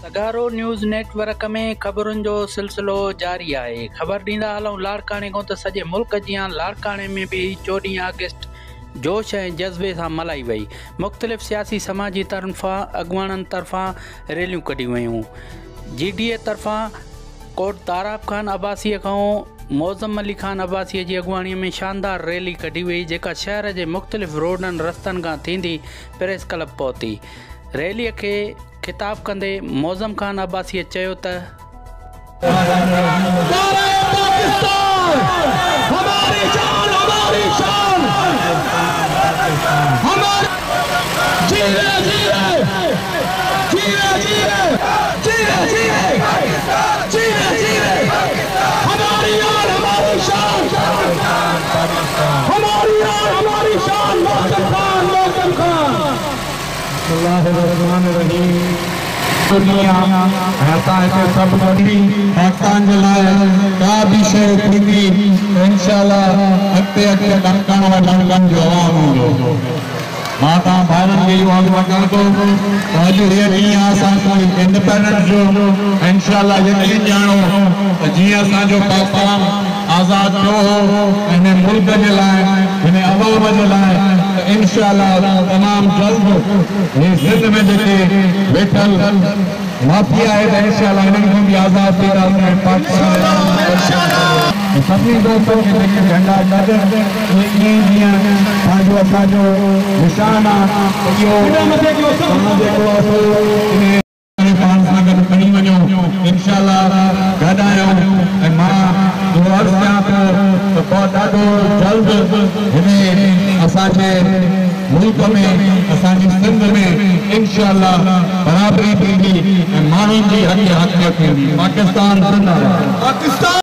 सगारो news network में खबरुनि जो सिलसिलो जारी आहे। ख़बर ॾींदा हलूं लाड़काणे खां त सॼे मुल्क जियां लाड़काणे में भी 14 अगस्त जोश ऐं जज़्बे सां मल्हाई वई। मुख़्तलिफ़ सियासी समाजी तरफ़ां अॻुवाणनि तरफ़ां रैलियूं कढियूं वयूं। GDA तरफ़ां कोट ताराब खान अब्बासीअ खां मौज़म अली खान अब्बासीअ जी अॻुवाणीअ में शानदार रैली कढी वई, जेका शहर जे मुख़्तलिफ़ रोडनि रस्तनि खां थींदी प्रेस क्लब पहुती। रैलीअ खे खिताब कंदे मौज़म खान अब्बासीअ चयो त दुनिया ऐसा है सब बड़ी पाकिस्तान जलाए का भी शय थींदी इंशाल्लाह अॻिते अॻिते ॾकण वठण जवान हूंदो। मां तव्हां भाइरनि खे इहो आग्रह कयां थो त अॼु हे ॾींहुं असां इंडिपेंडेंस जो इंशाल्लाह यकीन ॼाणो त जीअं असांजो पाकिस्तान आज़ाद थियो हो हिन मुल्क जे लाइ हिन अवाम जे लाइ इंशाल्लाह तमाम जल्द ये जिद में जेके वेठल माफिया है तो इंशाल्लाह इन्हनि खां बि आज़ाद थींदा इंशाल्लाह। सभिनी दोस्तनि खे जेके झंडा गॾु जीअं असांजो निशान आहे इहो पाण सां गॾु खणी वञो इंशाल्लाह गॾु आहियो। ऐं मां इहो अर्ज़ु कयां थो त ॾाढो जल्द हिन असांजे मुल्क में असांजी सिंध में इंशाल्लाह बराबरी थींदी ऐं माण्हुनि जी हक़ थींदी। पाकिस्तान जिंदाबाद।